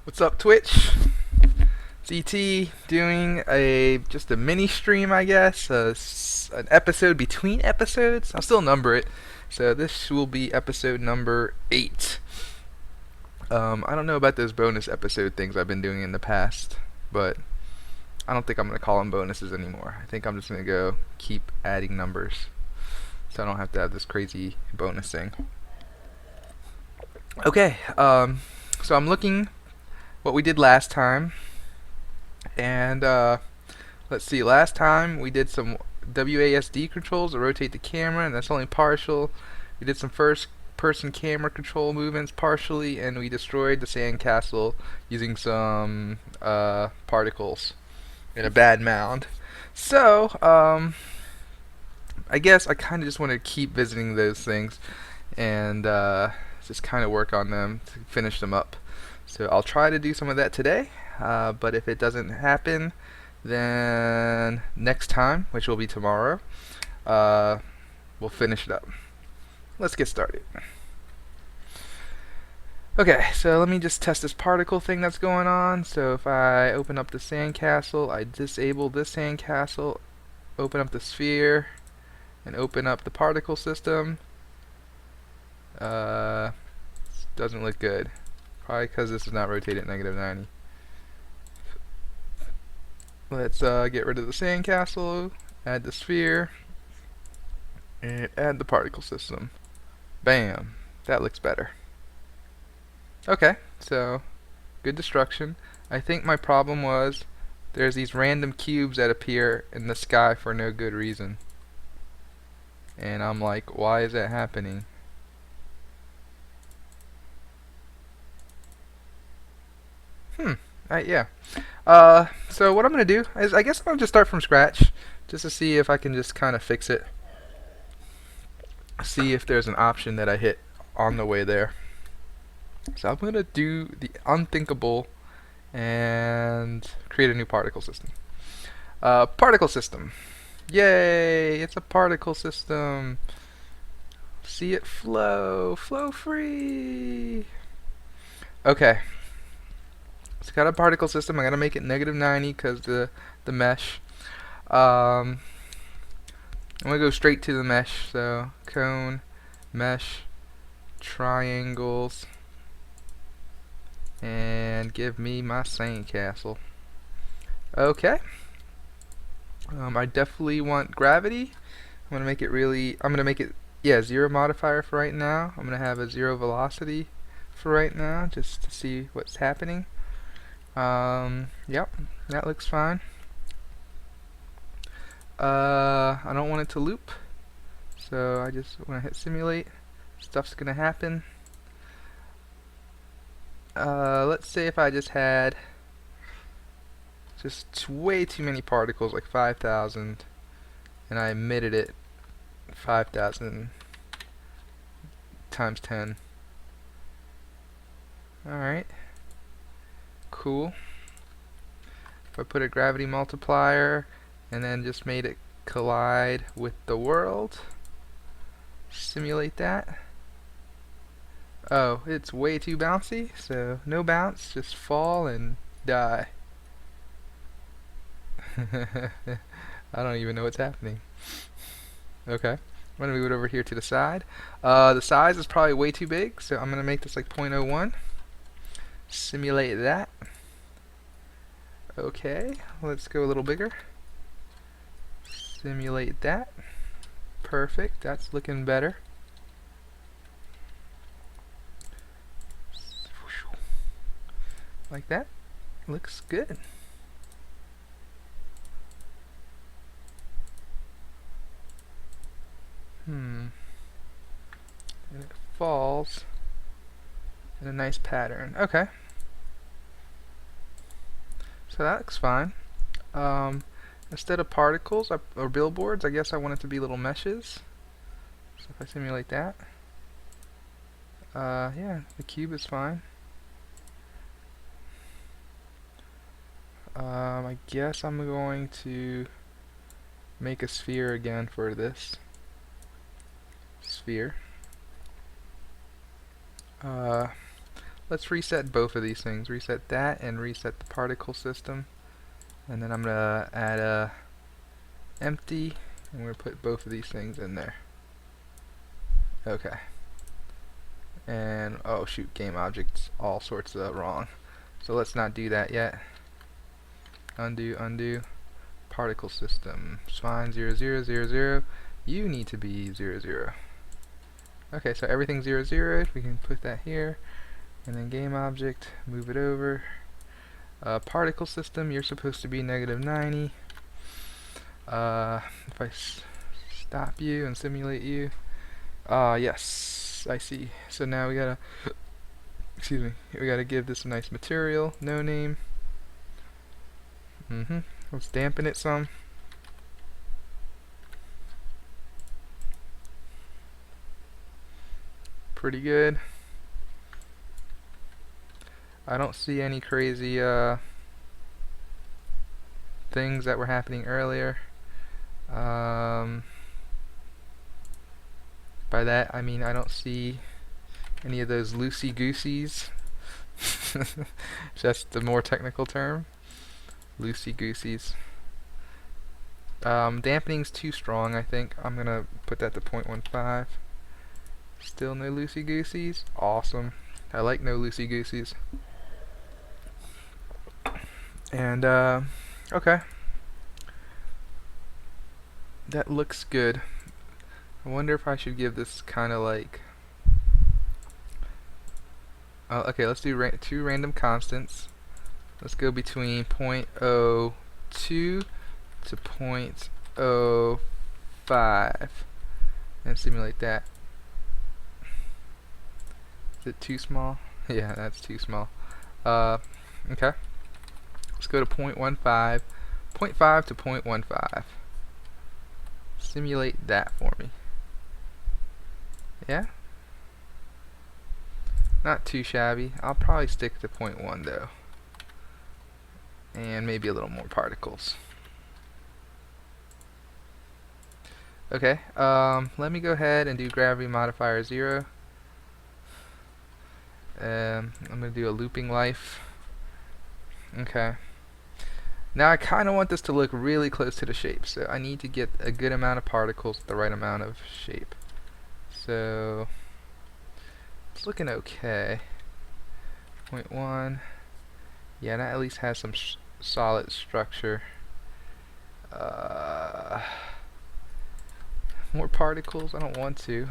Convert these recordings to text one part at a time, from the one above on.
What's up, Twitch? It's ET doing just a mini stream, I guess, an episode between episodes. I'll still number it, so this will be episode number 8. I don't know about those bonus episode things I've been doing in the past, but I don't think I'm gonna call them bonuses anymore. I think I'm just gonna go keep adding numbers, so I don't have to have this crazy bonus thing. Okay, so I'm looking what we did last time, and let's see. Last time we did some WASD controls to rotate the camera, and that's only partial. We did some first-person camera control movements partially, and we destroyed the sandcastle using some particles in a bad mound. So, I guess I kind of just want to keep visiting those things and just kind of work on them to finish them up. So I'll try to do some of that today, but if it doesn't happen, then next time, which will be tomorrow, uh, we'll finish it up. Let's get started. Okay, so let me just test this particle thing that's going on. So if I open up the sandcastle, I disable this sandcastle, open up the sphere, and open up the particle system. Doesn't look good. Probably because this is not rotated at -90. Let's get rid of the sandcastle, add the sphere, and add the particle system. Bam! That looks better. Okay, so good destruction. I think my problem was there's these random cubes that appear in the sky for no good reason. And I'm like, why is that happening? Yeah. So what I'm gonna do is I guess I'm gonna just start from scratch, just to see if I can just kind of fix it. See if there's an option that I hit on the way there. So I'm gonna do the unthinkable and create a new particle system. Particle system. Yay! It's a particle system. See it flow. Flow free. Okay. It's got a particle system. I gotta make it -90 because the mesh. I'm gonna go straight to the mesh. So cone, mesh, triangles, and give me my sandcastle. Okay. I definitely want gravity. I'm gonna make it, yeah, 0 modifier for right now. I'm gonna have a 0 velocity for right now, just to see what's happening. Yep, that looks fine. I don't want it to loop, so I just want to hit simulate. Stuff's gonna happen. Let's say if I just had just way too many particles, like 5,000, and I emitted it 5,000 times 10. Alright, cool. If I put a gravity multiplier and then just made it collide with the world, simulate that. Oh, it's way too bouncy, so no bounce, just fall and die. I don't even know what's happening. Okay, I'm gonna move it over here to the side. The size is probably way too big, so I'm gonna make this like 0.01. Simulate that. Okay, let's go a little bigger. Simulate that. Perfect, that's looking better. Like that. Looks good. And it falls in a nice pattern. Okay. So that looks fine. Instead of particles or billboards, I guess I want it to be little meshes. So if I simulate that, yeah, the cube is fine. I guess I'm going to make a sphere again for this. Sphere. let's reset both of these things. Reset that and reset the particle system. And then I'm gonna add a empty, and we're gonna put both of these things in there. Okay. And oh shoot, game objects all sorts of wrong. So let's not do that yet. Undo, undo. Particle system. Spine 0, 0, 0, 0. You need to be 0, 0. Okay, so everything's 0, 0. We can put that here. And then game object, move it over. Particle system, you're supposed to be negative 90. If I stop you and simulate you. Yes, I see. So now we gotta, excuse me, we gotta give this a nice material, no name. Let's dampen it some. Pretty good. I don't see any crazy things that were happening earlier. By that I mean I don't see any of those loosey-gooseys. Just the more technical term. Loosey-gooseys. Dampening's too strong, I think. I'm gonna put that to 0.15. Still no loosey-gooseys? Awesome. I like no loosey-gooseys. And, okay. That looks good. I wonder if I should give this kind of like... okay, let's do two random constants. Let's go between 0.02 to 0.05 and simulate that. Is it too small? Yeah, that's too small. Okay. Let's go to 0.15. 0.5 to 0.15. Simulate that for me. Yeah? Not too shabby. I'll probably stick to 0.1 though. And maybe a little more particles. Okay, let me go ahead and do gravity modifier 0. I'm going to do a looping life. Okay. Now I kind of want this to look really close to the shape, so I need to get a good amount of particles with the right amount of shape. So it's looking okay. 0.1. Yeah, that at least has some solid structure. More particles? I don't want to.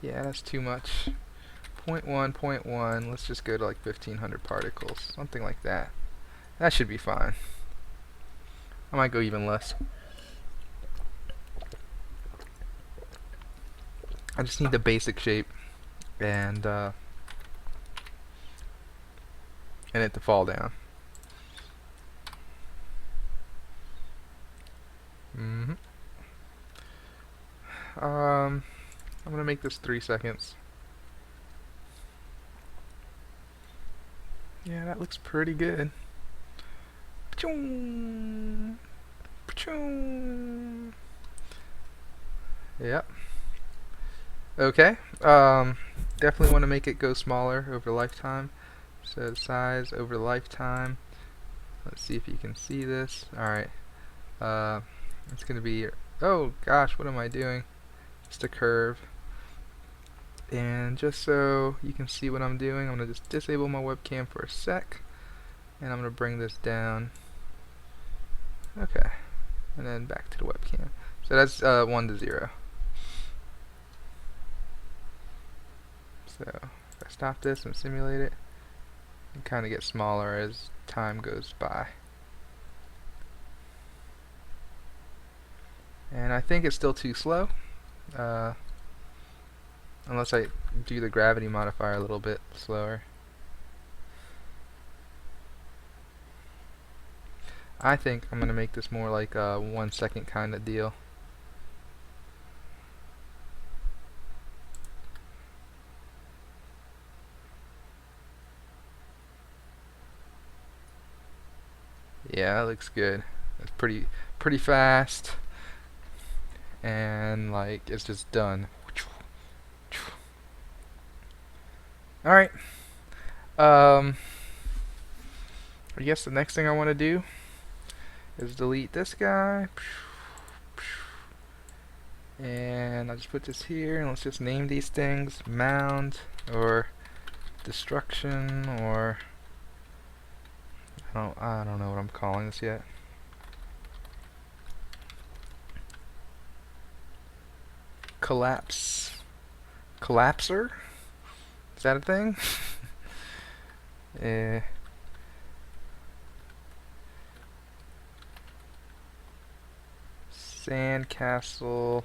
Yeah, that's too much. 0.1, 0.1. Let's just go to like 1500 particles. Something like that. That should be fine. I might go even less. I just need the basic shape and it to fall down. I'm gonna make this 3 seconds. Yeah, that looks pretty good. Yep. Okay. Definitely want to make it go smaller over lifetime. So size over lifetime. Let's see if you can see this. Alright. It's gonna be, oh gosh, what am I doing? Just a curve. And just so you can see what I'm doing, I'm gonna just disable my webcam for a sec. And I'm gonna bring this down. Okay. And then back to the webcam. So that's 1 to 0. So if I stop this and simulate it, it kind of gets smaller as time goes by. And I think it's still too slow, unless I do the gravity modifier a little bit slower. I think I'm going to make this more like a 1 second kind of deal. Yeah, that looks good. It's pretty fast. and like it's just done. Alright, I guess the next thing I want to do is delete this guy, and I'll just put this here, and let's just name these things mound or destruction, or I don't know what I'm calling this yet. Collapser? Is that a thing? Sandcastle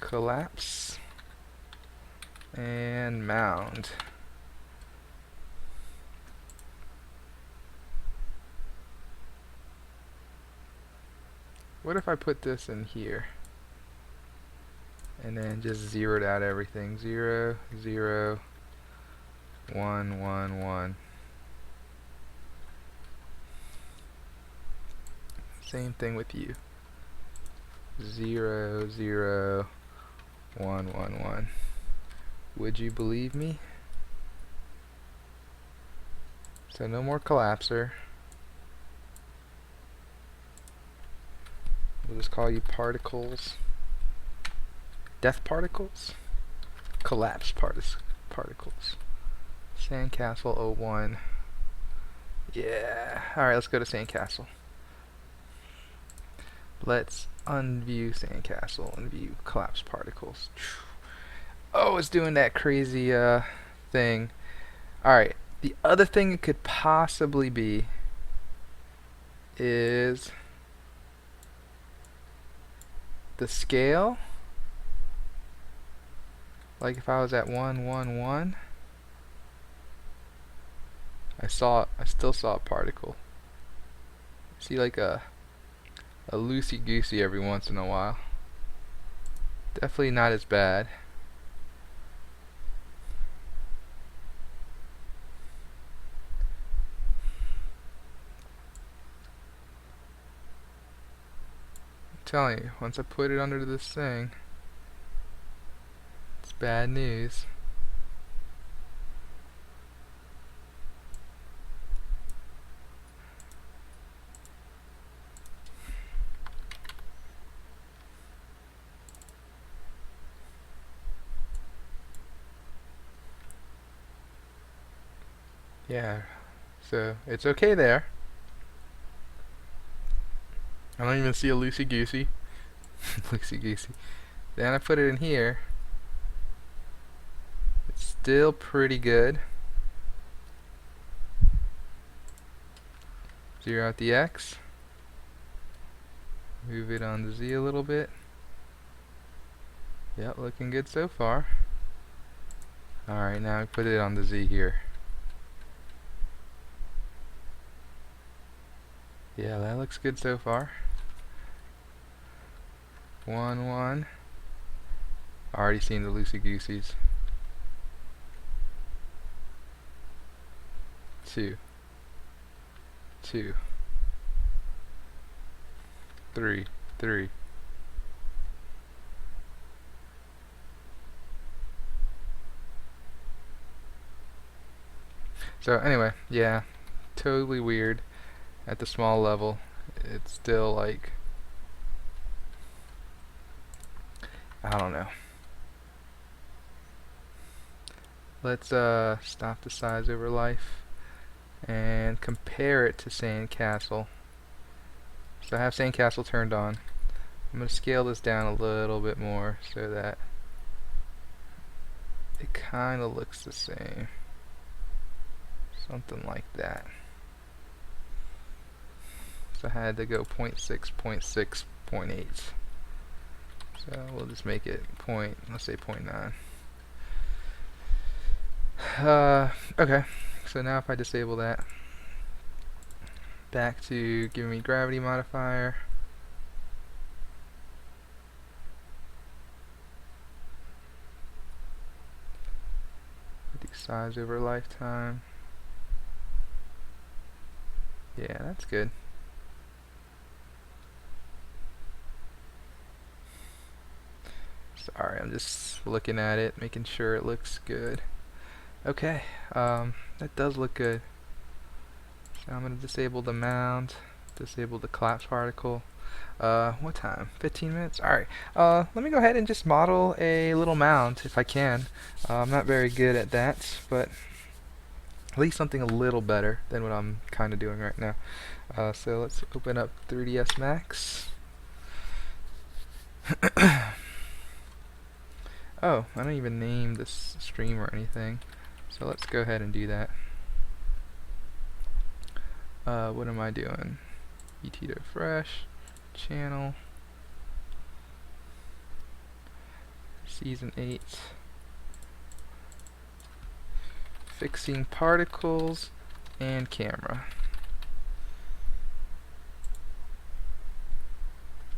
collapse and mound. What if I put this in here and then just zeroed out everything? 0, 0, 1, 1, 1. Same thing with you. 0, 0, 1, 1, 1. Would you believe me? So no more collapser. We'll just call you particles. Death particles? Collapse particles. Sandcastle 01. Yeah. Alright, let's go to Sandcastle. Let's unview Sandcastle and view collapse particles. Oh, it's doing that crazy thing. Alright, the other thing it could possibly be is the scale. Like if I was at 1, 1, 1, I still saw a particle. See like a loosey-goosey every once in a while. Definitely not as bad. I'm telling you, once I put it under this thing, it's bad news. Yeah, so it's okay there. I don't even see a loosey-goosey. Loosey-goosey. Then I put it in here. It's still pretty good. Zero out the X. Move it on the Z a little bit. Yep, looking good so far. Alright, now I put it on the Z here. Yeah, that looks good so far. 1, 1. Already seen the loosey-gooseys. 2, 2, 3, 3. So anyway, yeah, totally weird. At the small level, it's still like, I don't know. Let's stop the size over life and compare it to Sandcastle. So I have Sandcastle turned on. I'm going to scale this down a little bit more so that it kind of looks the same. Something like that. So I had to go 0.6, 0.6, 0.8. So we'll just make it let's say 0.9. Okay, so now if I disable that, back to giving me gravity modifier. Do size over lifetime. Yeah, that's good. Sorry, I'm just looking at it, making sure it looks good. Okay, that does look good. So I'm going to disable the mount, disable the collapse particle. What time? 15 minutes? Alright, let me go ahead and just model a little mound if I can. I'm not very good at that, but at least something a little better than what I'm kind of doing right now. So let's open up 3ds Max. Oh, I don't even name this stream or anything. So let's go ahead and do that. What am I doing? ETdoFresh, channel, season 8, fixing particles, and camera.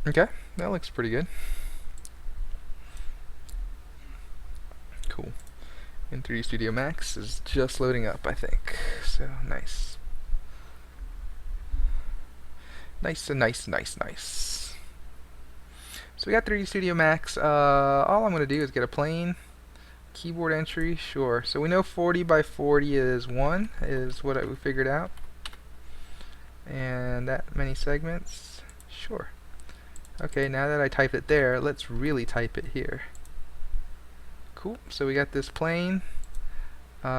Okay, that looks pretty good. Cool. And 3D Studio Max is just loading up, I think. So nice. Nice and nice, nice, nice. So we got 3D Studio Max. All I'm going to do is get a plane. Keyboard entry, sure. So we know 40 by 40 is 1, is what we figured out. And that many segments, sure. Okay, now that I type it there, let's really type it here. Cool, so we got this plane. Hit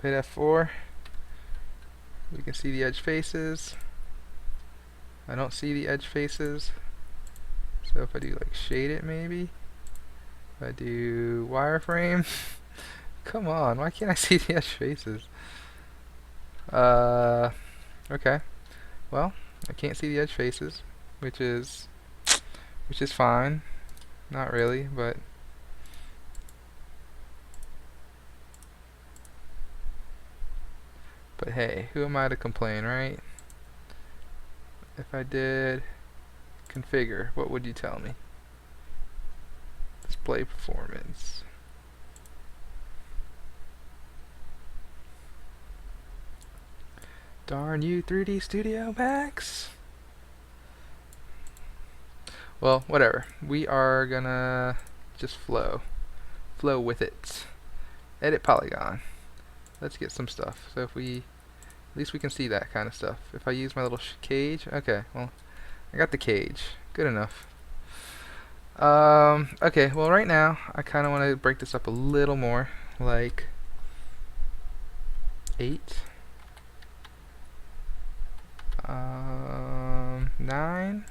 F4. We can see the edge faces. I don't see the edge faces. So if I do like shade it maybe. If I do wireframe. Come on, why can't I see the edge faces? Okay. Well, I can't see the edge faces, which is fine. Not really, but hey, who am I to complain, right? If I did configure, what would you tell me? Display performance. Darn you, 3D Studio Max! Well, whatever. We are gonna just flow with it. Edit polygon. Let's get some stuff. So if we, at least we can see that kind of stuff. If I use my little cage, okay, well, I got the cage. Good enough. Okay, well right now, I kind of want to break this up a little more, like 8. 9.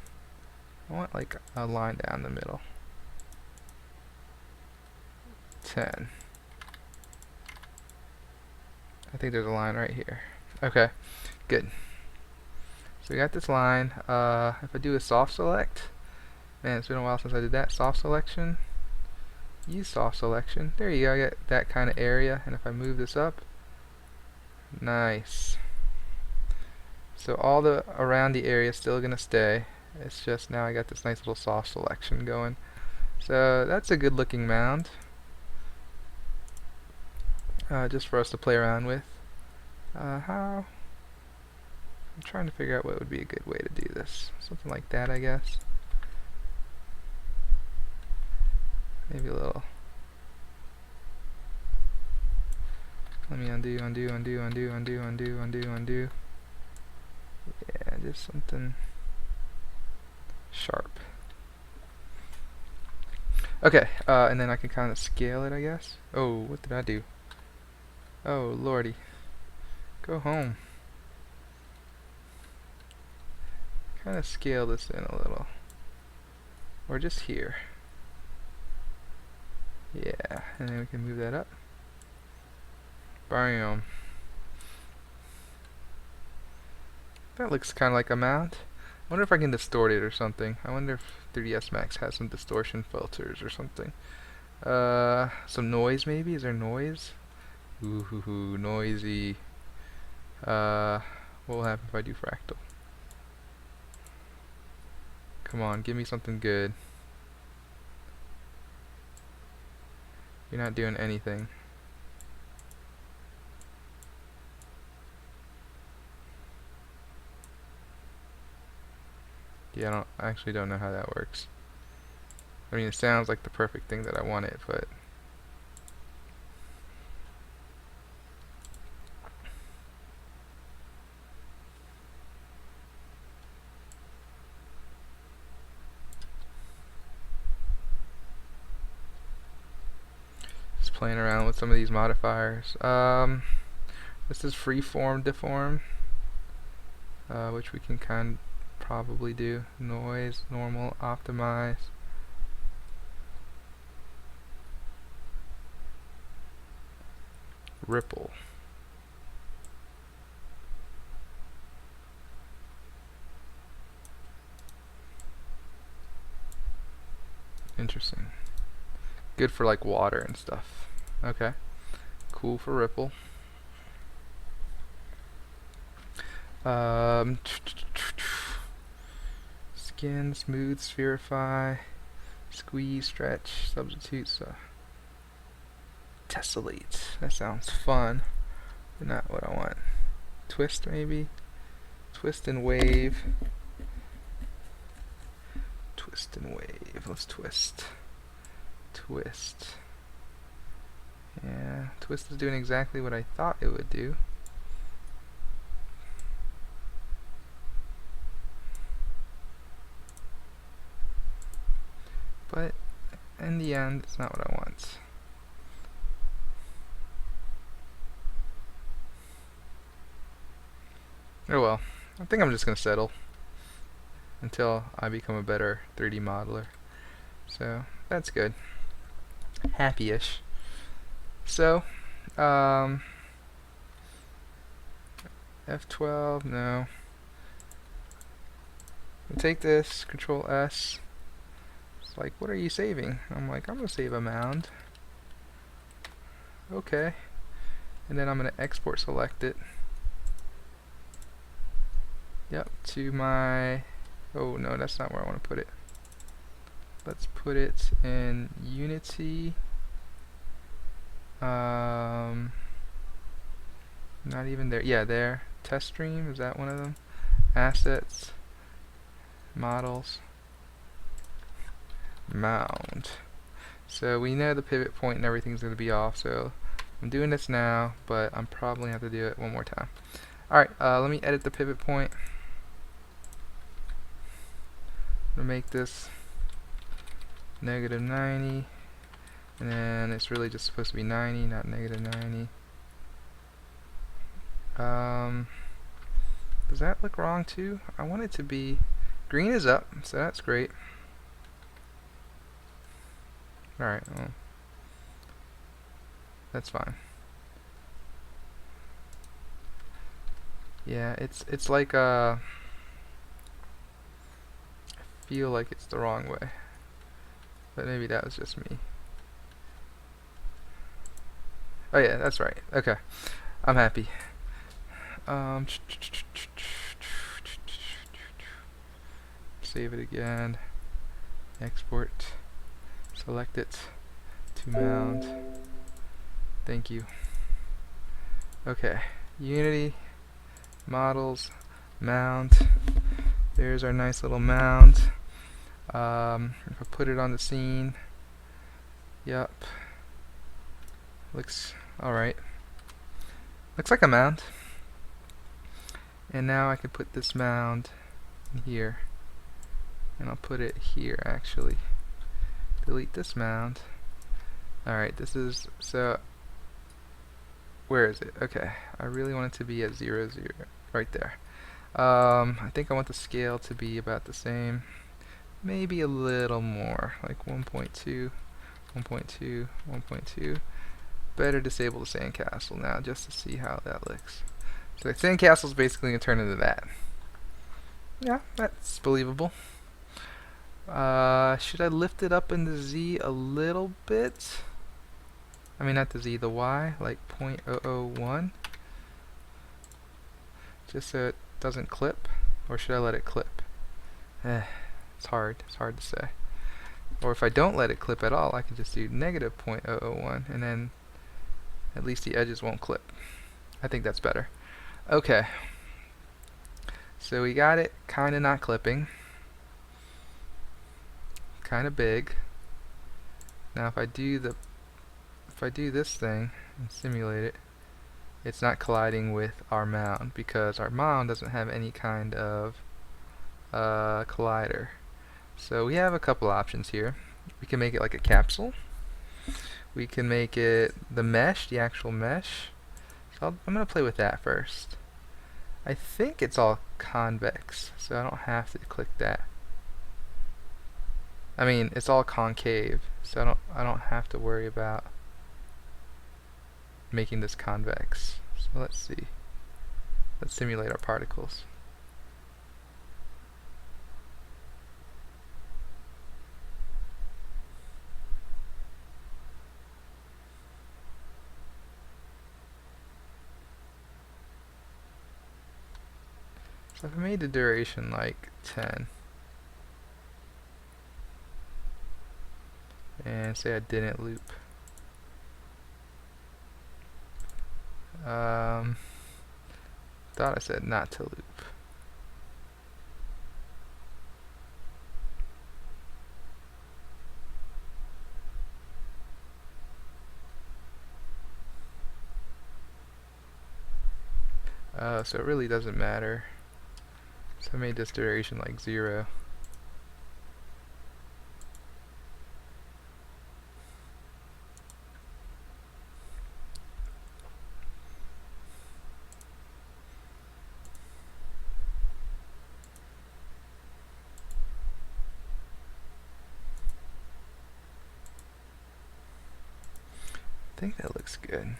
I want like a line down the middle. 10. I think there's a line right here. Okay, good. So we got this line. If I do a soft select, man, it's been a while since I did that. Soft selection. Use soft selection. There you go. I get that kind of area. And if I move this up, nice. So all the around the area is still gonna stay. It's just now I got this nice little soft selection going. So that's a good looking mound. Just for us to play around with. How? I'm trying to figure out what would be a good way to do this. Something like that, I guess. Maybe a little. Let me undo. Yeah, just something sharp. Okay, and then I can kind of scale it, I guess. Oh, what did I do? Oh, lordy. Go home. Kind of scale this in a little. Or just here. Yeah, and then we can move that up. Bam. That looks kind of like a mount. I wonder if I can distort it or something. I wonder if 3ds Max has some distortion filters or something. Some noise maybe? Is there noise? Ooh, noisy. What will happen if I do fractal? Come on, give me something good. You're not doing anything. Yeah, I actually don't know how that works. I mean, it sounds like the perfect thing that I wanted, but just playing around with some of these modifiers. This is freeform deform, which we can kind of probably do. Noise, normal, optimize. Ripple. Interesting. Good for like water and stuff. Okay. Cool for ripple. Skin, smooth, spherify, squeeze, stretch, substitute, tessellate. That sounds fun, but not what I want. Twist maybe? Twist and wave. Twist and wave. Let's twist. Twist. Yeah, twist is doing exactly what I thought it would do. But in the end, it's not what I want. Oh well, I think I'm just going to settle until I become a better 3D modeler. So, that's good. Happy-ish. So, F12, no. I'll take this, Control S. It's like, what are you saving? I'm like, I'm going to save a mound. Okay. And then I'm going to export select it. Yep, to my... Oh no, that's not where I want to put it. Let's put it in Unity. Not even there. Yeah, there. Test stream, is that one of them? Assets. Models. Mound. So we know the pivot point and everything's going to be off, so I'm doing this now, but I'm probably going to have to do it one more time. Alright, let me edit the pivot point. I'm going to make this negative 90, and then it's really just supposed to be 90, not negative 90. Does that look wrong too? I want it to be... Green is up, so that's great. Alright, well, that's fine. Yeah, it's like I feel like it's the wrong way, but maybe that was just me. Oh yeah, that's right. Okay, I'm happy. Save it again. Export. Select it to mound. Thank you. Okay, Unity, models, mound. There's our nice little mound. If I put it on the scene, yep, looks alright. Looks like a mound. And now I can put this mound here. And I'll put it here actually. Delete this mound. Alright, this is, so, where is it? Okay, I really want it to be at 0, 0, right there. I think I want the scale to be about the same. Maybe a little more, like 1.2, 1.2, 1.2. Better disable the sandcastle now just to see how that looks. So the sandcastle is basically going to turn into that. Yeah, that's believable. Should I lift it up in the Z a little bit? I mean, not the Z, the Y, like 0.001. Just so it doesn't clip. Or should I let it clip? It's hard to say. Or if I don't let it clip at all, I can just do negative 0.001, and then at least the edges won't clip. I think that's better. Okay. So we got it kind of not clipping. kind of big. Now if I do this thing and simulate it, it's not colliding with our mound because our mound doesn't have any kind of collider. So we have a couple options here. We can make it like a capsule. We can make it the mesh, the actual mesh. So I'm going to play with that first. I think it's all convex, so I don't have to click that. I mean, it's all concave, so I don't have to worry about making this convex. So let's see. Let's simulate our particles. So if I made the duration like 10, and say I didn't loop, thought I said not to loop. So it really doesn't matter. So I made this duration like 0. I think that looks good.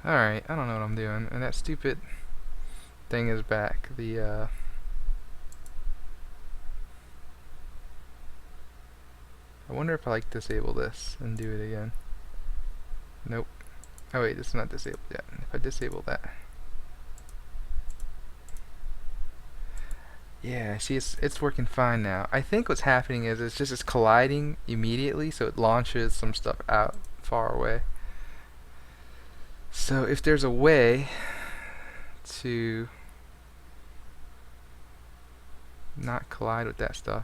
Alright, I don't know what I'm doing, and that stupid thing is back. I wonder if I like disable this and do it again. Nope. Oh wait, it's not disabled yet. If I disable that. Yeah, see, it's working fine now. I think what's happening is it's colliding immediately, so it launches some stuff out far away. So if there's a way to not collide with that stuff,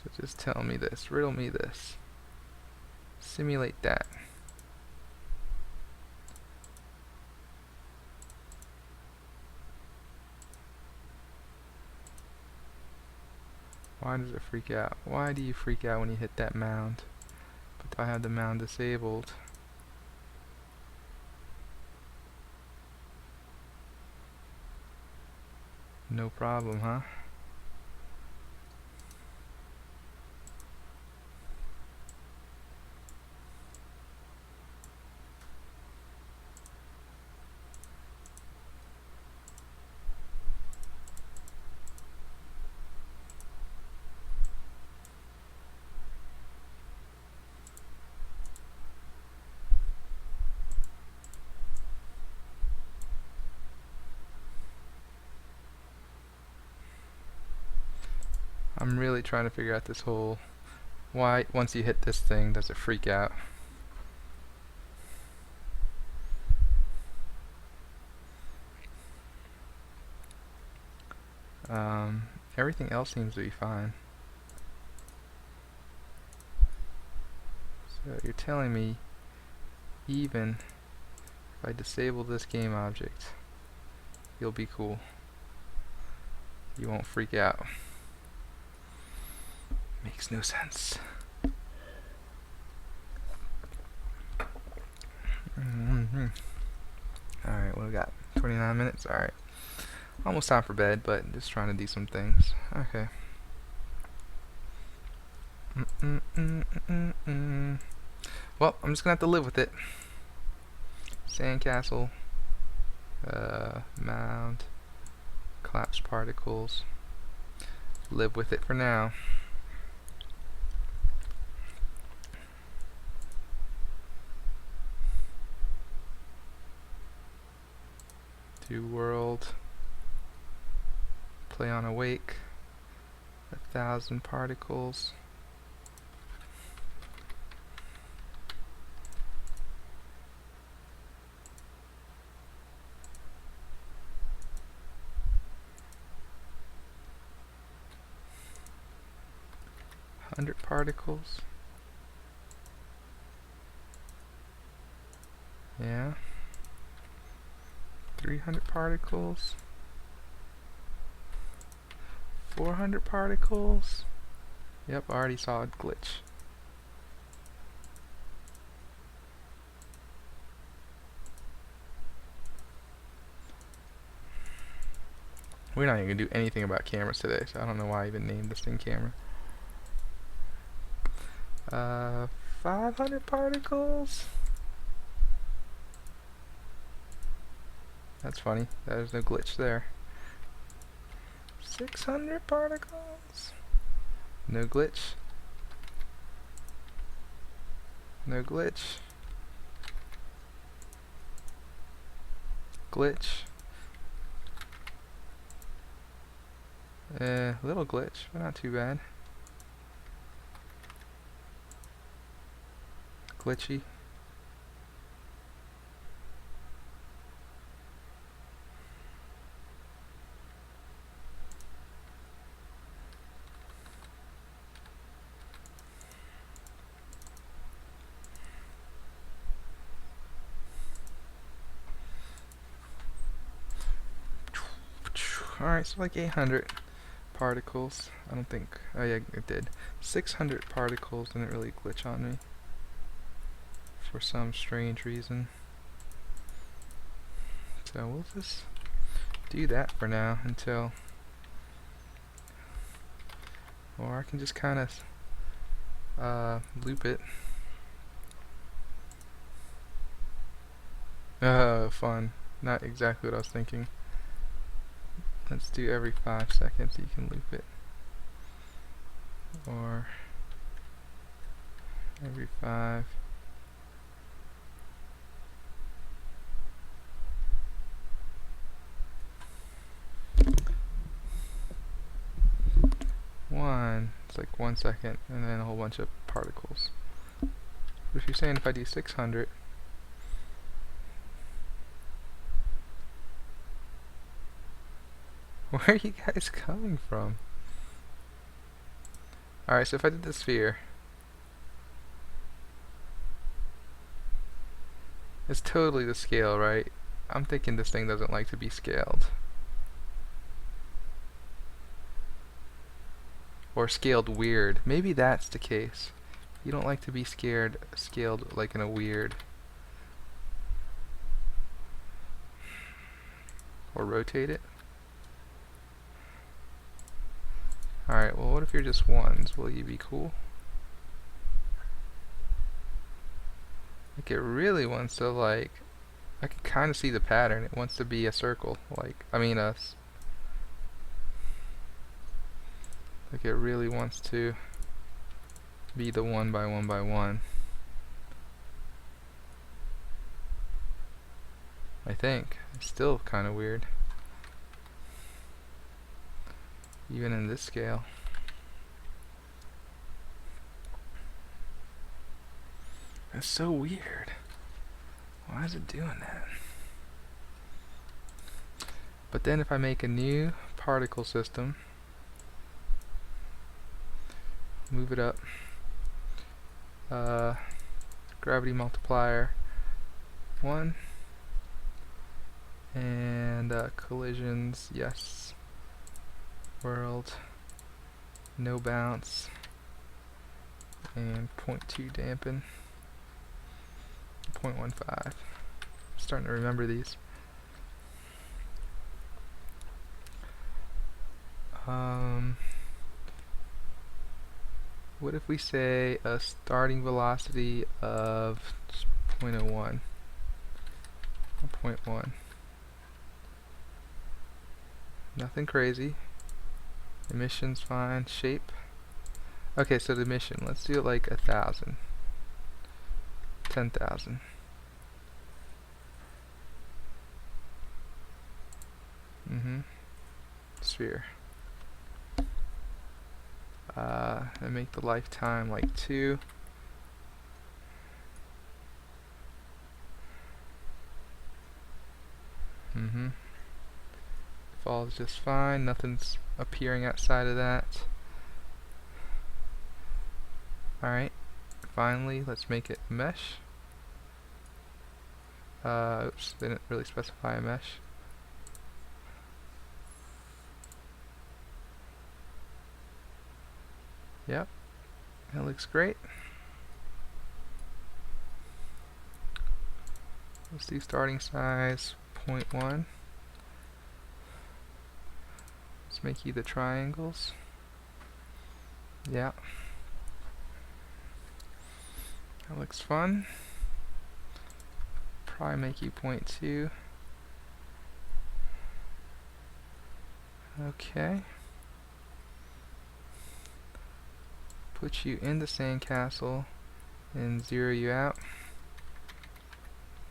so just tell me this, riddle me this, simulate that. Why does it freak out? Why do you freak out when you hit that mound? But I have the mound disabled. No problem, huh? I'm really trying to figure out this whole why once you hit this thing does it freak out. Everything else seems to be fine. So you're telling me even if I disable this game object, you'll be cool. You won't freak out. Makes no sense. Alright, what we got? 29 minutes? Alright. Almost time for bed, but just trying to do some things. Okay. Well, I'm just gonna have to live with it. Sandcastle. Mount, collapse particles. Live with it for now. Do world, play on awake, 1,000 particles. Hundred particles. Yeah. 300 particles. 400 particles. Yep, I already saw a glitch. We're not even gonna do anything about cameras today, so I don't know why I even named this thing camera. 500 particles. That's funny. There's no glitch there. 600 particles. No glitch. No glitch. Glitch. Little glitch, but not too bad. Glitchy. Alright, so like 800 particles. I don't think, oh yeah, it did. 600 particles didn't really glitch on me for some strange reason. So we'll just do that for now until, or I can just kind of loop it. Fun. Not exactly what I was thinking. Let's do every 5 seconds you can loop it. Or every 5. It's like 1 second and then a whole bunch of particles. But if you're saying if I do 600, where are you guys coming from? Alright, so if I did the sphere, it's totally the scale, right? I'm thinking this thing doesn't like to be scaled. Or scaled weird. Maybe that's the case. You don't like to be scaled like in a weird. Or rotate it. Alright, well what if you're just ones? Will you be cool? Like it really wants to like, I can kind of see the pattern. It wants to be a circle. Like, I mean like it really wants to be the 1 by 1 by 1. I think. It's still kind of weird. Even in this scale. That's so weird. Why is it doing that? But then if I make a new particle system, move it up, gravity multiplier 1, and collisions, yes, world, no bounce, and 0.2 dampen, 0.15. I'm starting to remember these. What if we say a starting velocity of 0.01 or 0.1? Nothing crazy. Emission's fine. Shape. Okay, so the emission, let's do it like 1,000. 10,000. Sphere. And make the lifetime like 2. Falls just fine. Nothing's appearing outside of that. Alright. Finally, let's make it mesh. Oops, didn't really specify a mesh. Yep, that looks great. Let's do starting size 0.1. Let's make you the triangles. Yeah. That looks fun. Probably make you 0.2. Okay. Put you in the sandcastle and zero you out.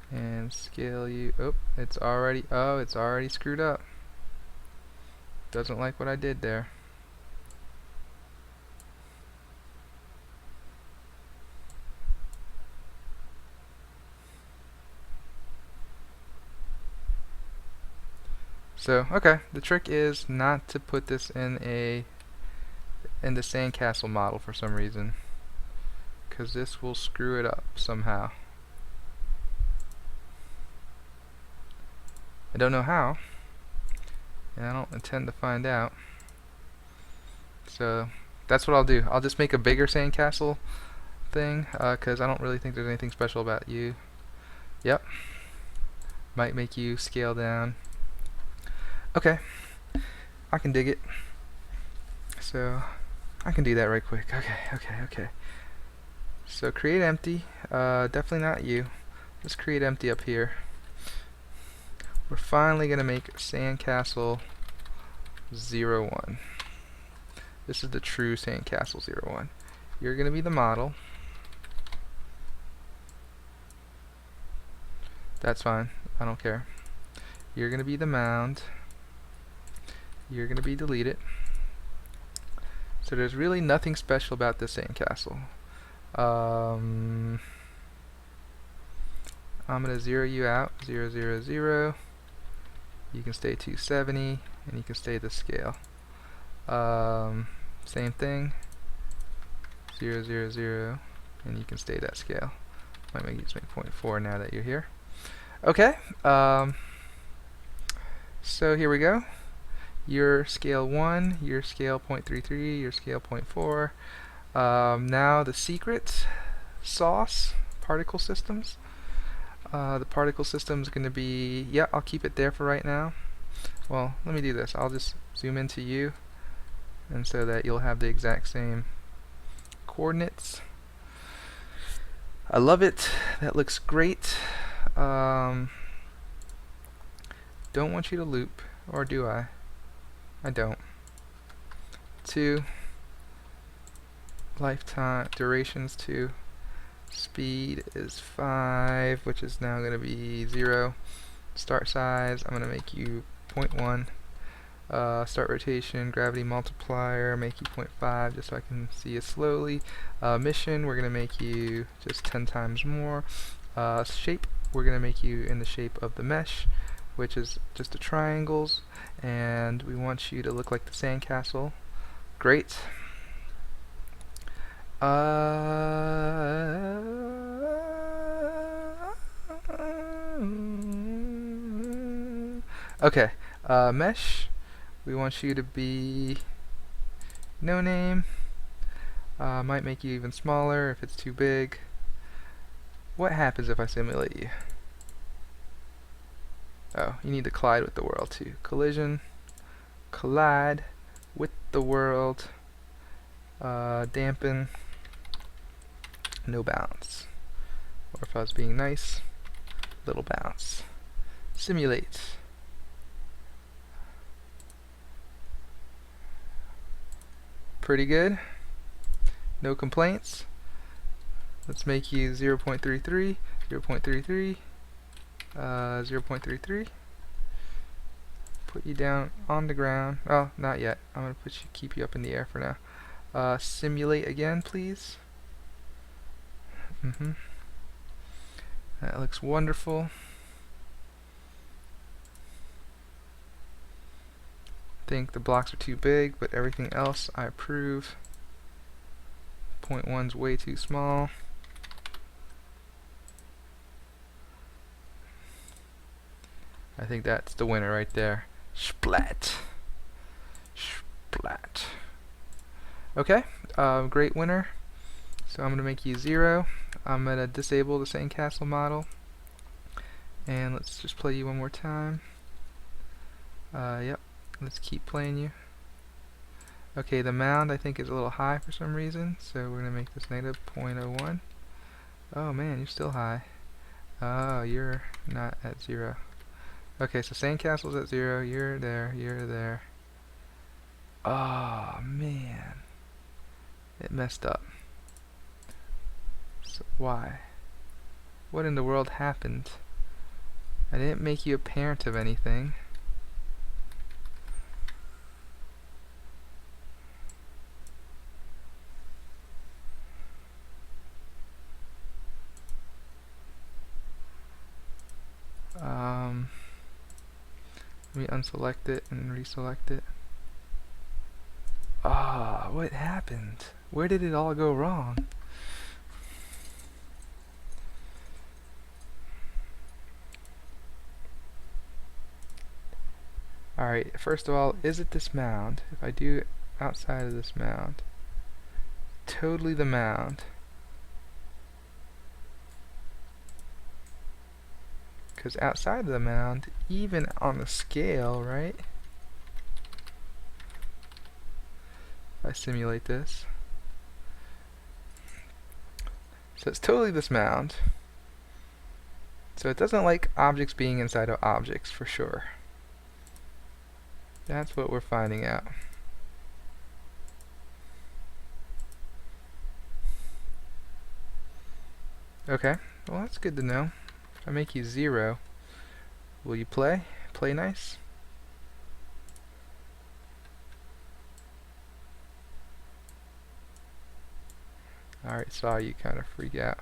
And scale you. Oh, it's already screwed up. Doesn't like what I did there. So, okay, the trick is not to put this in the sandcastle model for some reason, because this will screw it up somehow. I don't know how, and I don't intend to find out. So that's what I'll do. I'll just make a bigger sandcastle thing, because I don't really think there's anything special about you. Yep. Might make you scale down. Okay. I can dig it. So I can do that right quick. Okay. So create empty. Definitely not you. Let's create empty up here. We're finally going to make sandcastle 01. This is the true sandcastle 01. You're going to be the model. That's fine. I don't care. You're going to be the mound. You're going to be deleted. So there's really nothing special about this sandcastle. I'm going to zero you out. 0, 0, 0. You can stay 270, and you can stay the scale. Same thing. 0, 0, 0, and you can stay that scale. Might make you just make 0.4 now that you're here. Okay. So here we go. Your scale 1, your scale 0.33, your scale 0.4. Now the secret sauce, particle systems. The particle system is going to be, yeah, I'll keep it there for right now. Well, let me do this. I'll just zoom into you, and so that you'll have the exact same coordinates. I love it. That looks great. Don't want you to loop, or do I? I don't. 2. Lifetime duration's 2. Speed is 5, which is now going to be 0. Start size, I'm going to make you 0.1. Start rotation, gravity multiplier, make you 0.5 just so I can see it slowly. Mission, we're going to make you just 10 times more. Shape, we're going to make you in the shape of the mesh, which is just the triangles, and we want you to look like the sandcastle. Great. Okay, mesh, we want you to be no name. Might make you even smaller if it's too big. What happens if I simulate you? Oh, you need to collide with the world too. Collision, collide with the world, dampen, no bounce. Or if I was being nice, little bounce. Simulate. Pretty good. No complaints. Let's make you 0.33, 0.33, 0.33. Put you down on the ground. Oh, not yet. I'm gonna keep you up in the air for now. Simulate again, please. That looks wonderful. I think the blocks are too big, but everything else I approve. 0.1's way too small. I think that's the winner right there. Splat. Splat. Okay, great winner. So I'm going to make you 0. I'm going to disable the sandcastle model. And let's just play you one more time. Yep, let's keep playing you. Okay, the mound I think is a little high for some reason, so we're going to make this negative 0.01. Oh man, you're still high. Oh, you're not at 0. Okay, so sandcastle's at 0, you're there, you're there. Oh man, it messed up. So why? What in the world happened? I didn't make you a parent of anything. Let me unselect it and reselect it. Ah, what happened? Where did it all go wrong? Alright, first of all, is it this mound? If I do it outside of this mound, totally the mound. Because outside of the mound, even on the scale, right? If I simulate this. So it's totally this mound. So it doesn't like objects being inside of objects, for sure. That's what we're finding out. Okay, well that's good to know. If I make you 0, will you play? Play nice? Alright, saw you kind of freak out.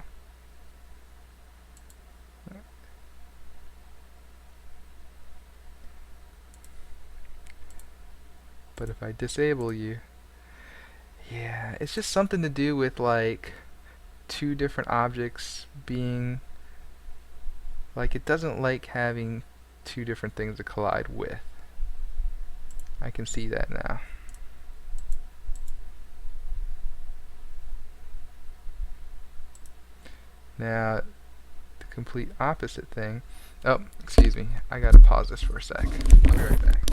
But if I disable you, yeah, it's just something to do with like two different objects being like, it doesn't like having two different things to collide with. I can see that now. Now, the complete opposite thing. Oh, excuse me. I gotta pause this for a sec. I'll be right back.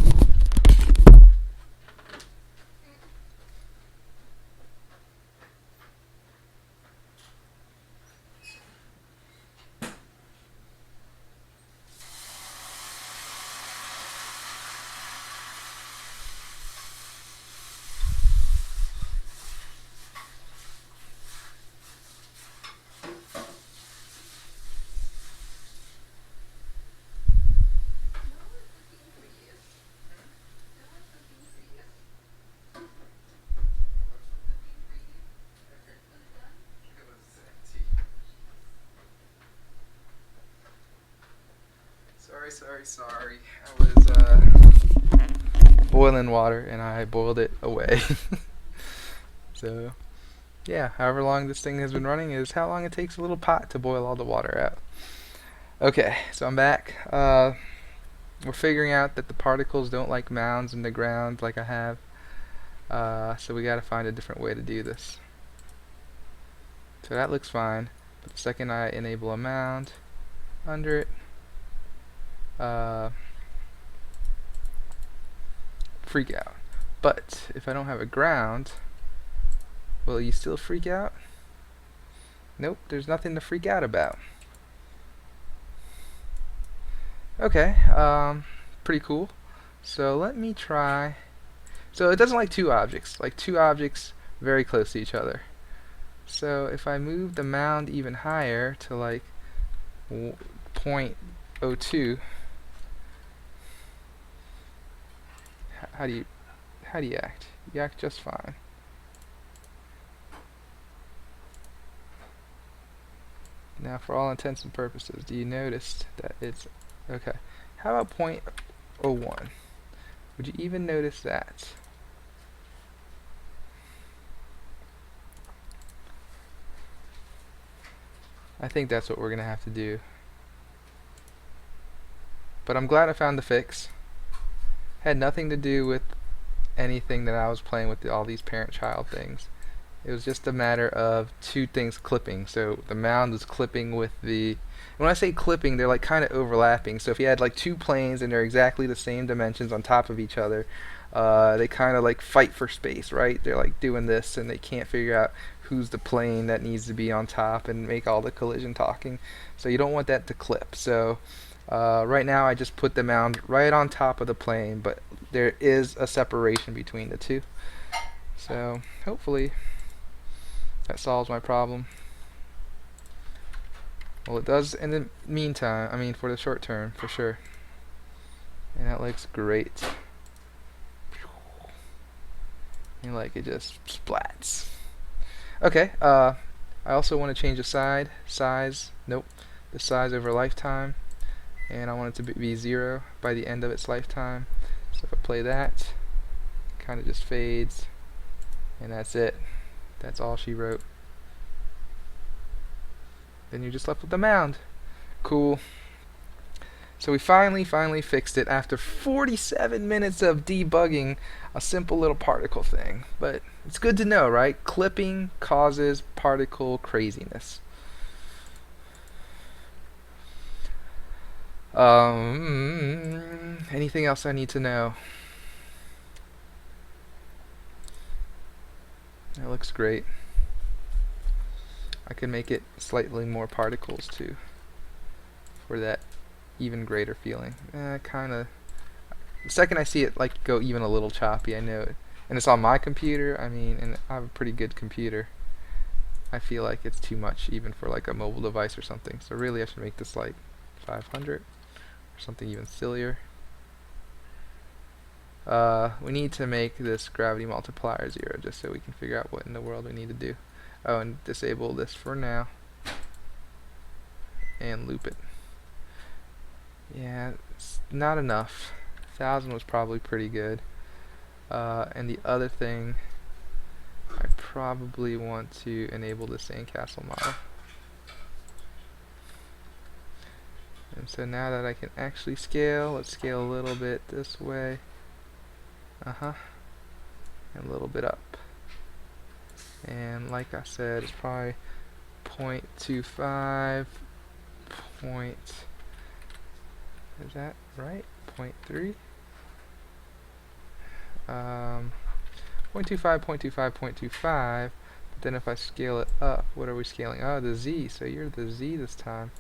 Sorry. I was boiling water and I boiled it away. So, yeah, however long this thing has been running is how long it takes a little pot to boil all the water out. Okay, so I'm back. We're figuring out that the particles don't like mounds in the ground like I have. So we gotta find a different way to do this. So that looks fine. But the second I enable a mound under it, freak out. But if I don't have a ground, will you still freak out? Nope, there's nothing to freak out about. Okay, pretty cool. So let me try. So it doesn't like two objects very close to each other. So if I move the mound even higher to like 0.02, how do you act? You act just fine. Now, for all intents and purposes, do you notice that it's okay? How about 0.01? Would you even notice that? I think that's what we're gonna have to do. But I'm glad I found the fix. Had nothing to do with anything that I was playing with all these parent-child things. It was just a matter of two things clipping. So the mound was clipping with the... When I say clipping, they're like kind of overlapping. So if you had like two planes and they're exactly the same dimensions on top of each other, they kind of like fight for space, right? They're like doing this and they can't figure out who's the plane that needs to be on top and make all the collision talking. So you don't want that to clip. So right now I just put the mound right on top of the plane, but there is a separation between the two. So hopefully that solves my problem. Well, it does in the meantime, I mean for the short term, for sure. And that looks great. And like it just splats. Okay, I also want to change the size, nope, the size over lifetime. And I want it to be 0 by the end of its lifetime. So if I play that, it kind of just fades. And that's it. That's all she wrote. Then you're just left with the mound. Cool. So we finally fixed it after 47 minutes of debugging a simple little particle thing. But it's good to know, right? Clipping causes particle craziness. Anything else I need to know? That looks great. I could make it slightly more particles too, for that even greater feeling. Kinda. The second I see it like go even a little choppy, I know it. And it's on my computer, I mean, and I have a pretty good computer. I feel like it's too much even for like a mobile device or something. So really I should make this like 500 or something even sillier. We need to make this gravity multiplier 0 just so we can figure out what in the world we need to do. Oh, and disable this for now. And loop it. Yeah, it's not enough. 1000 was probably pretty good. And the other thing, I probably want to enable the sandcastle model. And so now that I can actually scale, let's scale a little bit this way. And a little bit up. And like I said, it's probably 0.25 is that right? 0.3? 0.25, 0.25, 0.25. But then if I scale it up, what are we scaling? Oh, the Z. So you're the Z this time.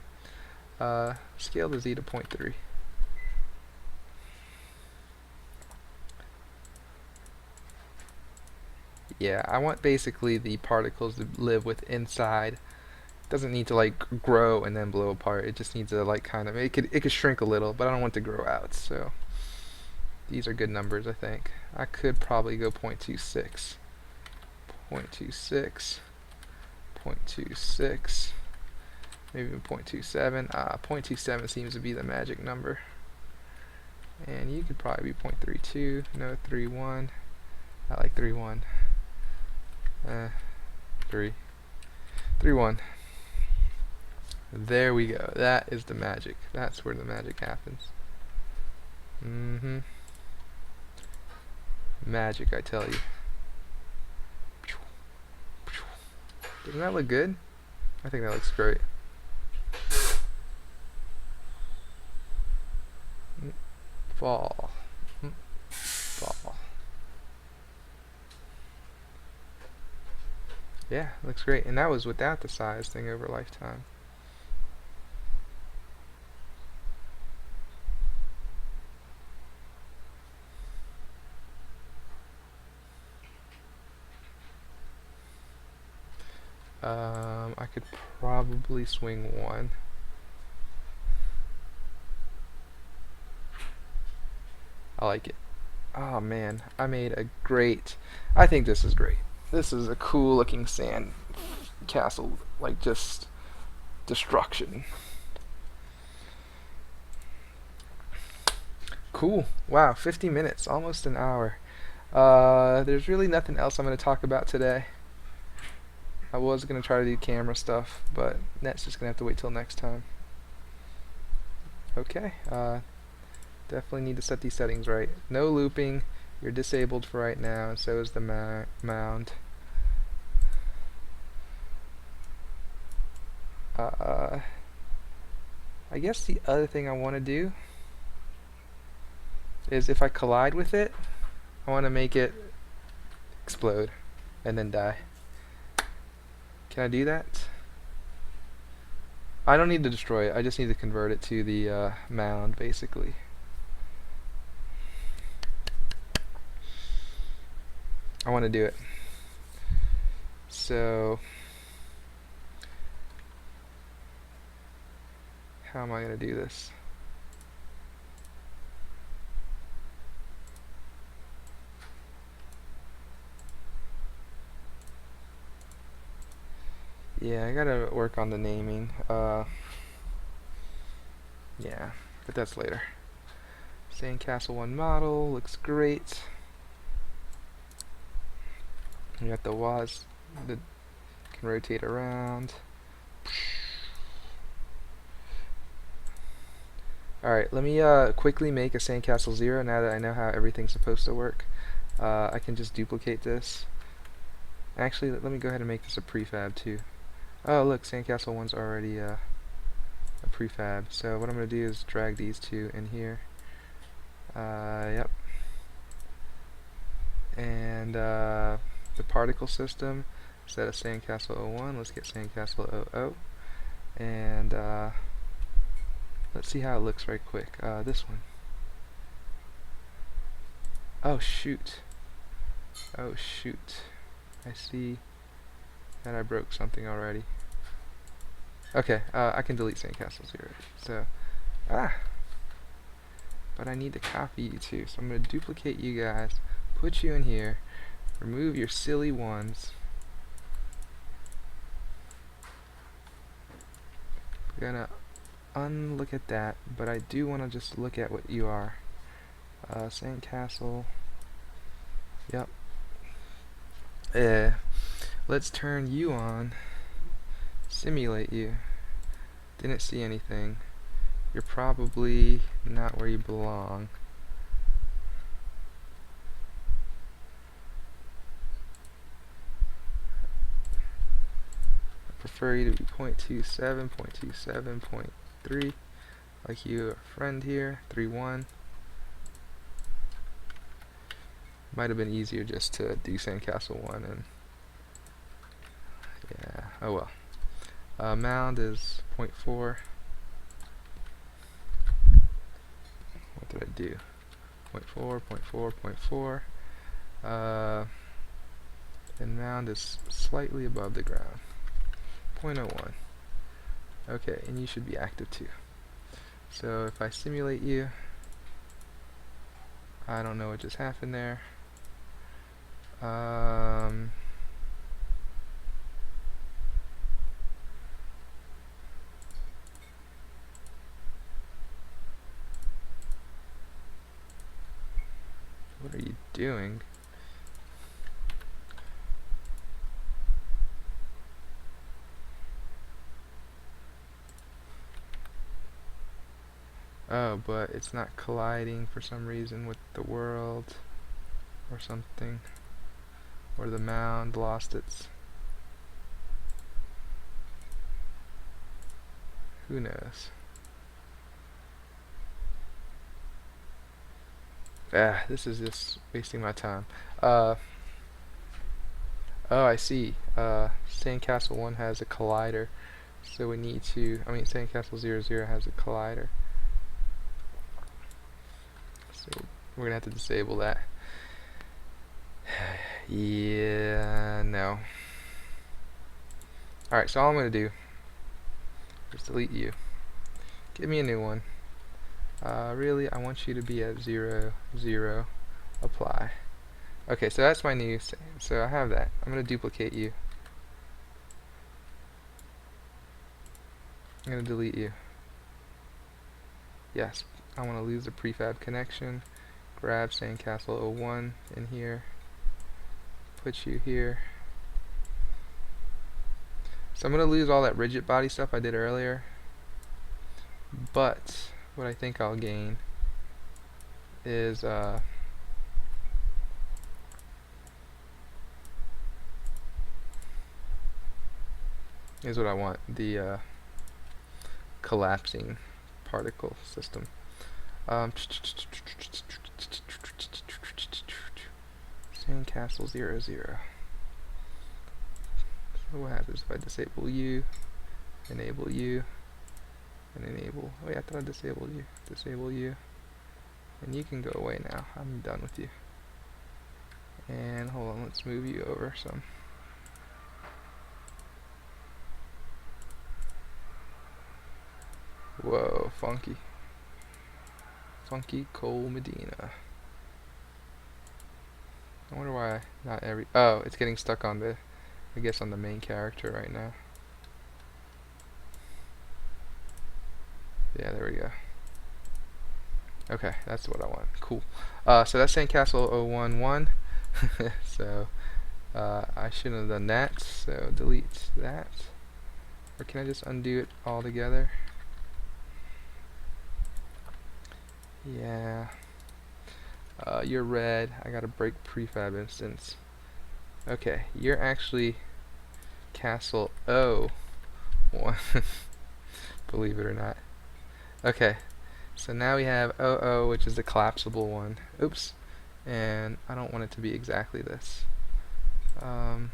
Scale the Z to 0.3. Yeah, I want basically the particles to live with inside. It doesn't need to like grow and then blow apart. It just needs to like kind of, it could shrink a little, but I don't want it to grow out. So these are good numbers, I think. I could probably go 0.26, 0.26, 0.26, maybe even 0.27. 0.27 seems to be the magic number. And you could probably be 0.32, no, 3.1. I like 3.1. 3.1. There we go. That is the magic. That's where the magic happens. Magic, I tell you. Doesn't that look good? I think that looks great. Fall. Fall. Yeah, looks great. And that was without the size thing over lifetime. I could probably swing one. I like it. Oh man, I made a great. I think this is great. This is a cool looking sand castle, like just destruction. Cool. Wow, 50 minutes, almost an hour. There's really nothing else I'm going to talk about today. I was going to try to do camera stuff, but that's just going to have to wait till next time. Okay, definitely need to set these settings right. No looping. You're disabled for right now, and so is the mound. I guess the other thing I want to do is if I collide with it, I want to make it explode and then die. Can I do that? I don't need to destroy it, I just need to convert it to the mound, basically. I want to do it. So, how am I going to do this? Yeah, I gotta work on the naming. Yeah, but that's later. Sandcastle 1 model looks great. You got the WAS that can rotate around. Alright, let me quickly make a Sandcastle 0 now that I know how everything's supposed to work. I can just duplicate this. Actually, let me go ahead and make this a prefab too. Oh look, Sandcastle 1's already a prefab. So what I'm going to do is drag these two in here. Yep. And the particle system, instead of Sandcastle 01, let's get Sandcastle 00. And let's see how it looks right quick. This one. Oh shoot. Oh shoot. I see that I broke something already. Okay, I can delete Sandcastle 0. So, but I need to copy you two. So I'm going to duplicate you guys, put you in here, remove your silly ones. We're going to unlook at that, but I do want to just look at what you are. Sandcastle. Yep. Let's turn you on. Simulate you. Didn't see anything. You're probably not where you belong. I prefer you to be 0.27, 0.27, 0.3. Like you, a friend here, 3.1. Might have been easier just to do Sandcastle 1 and yeah, oh well. Mound is 0.4. What did I do? 0.4, 0.4, 0.4. And mound is slightly above the ground. 0.01. Okay, and you should be active too. So if I simulate you, I don't know what just happened there. What are you doing? Oh, but it's not colliding for some reason with the world or something. Or the mound lost its... Who knows? This is just wasting my time. Oh, I see. Sandcastle 1 has a collider. So we need to... Sandcastle 00 has a collider. So we're going to have to disable that. Yeah, no. Alright, so all I'm going to do is delete you. Give me a new one. Really, I want you to be at 0, 0, apply. Okay, so that's my new, so I have that. I'm going to duplicate you. I'm going to delete you. Yes, I want to lose the prefab connection. Grab Sandcastle 01 in here. Put you here. So I'm going to lose all that rigid body stuff I did earlier. But what I think I'll gain is what I want, the collapsing particle system. Sandcastle 0, 0. So what happens if I disable you, enable you, and enable, oh yeah, I thought I disabled you, disable you, and you can go away now, I'm done with you. And hold on, let's move you over some. Whoa, funky. Funky Cole Medina. I wonder why not every, oh, it's getting stuck on the, I guess on the main character right now. Yeah, there we go. Okay, that's what I want. Cool. So that's Sandcastle 011. So I shouldn't have done that. So delete that. Or can I just undo it altogether? Yeah. You're red. I gotta break prefab instance. Okay, you're actually Castle 01. Believe it or not. Okay. So now we have 00, which is the collapsible one. Oops. And I don't want it to be exactly this. If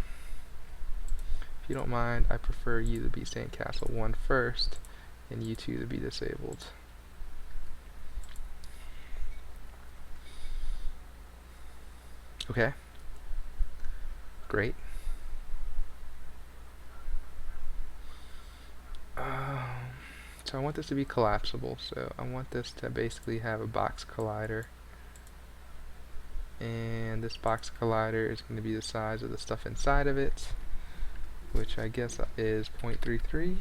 you don't mind, I prefer you to be Sandcastle 1 first, and you 2 to be disabled. Okay. Great. So I want this to be collapsible, so I want this to basically have a box collider. And this box collider is going to be the size of the stuff inside of it, which I guess is 0.33,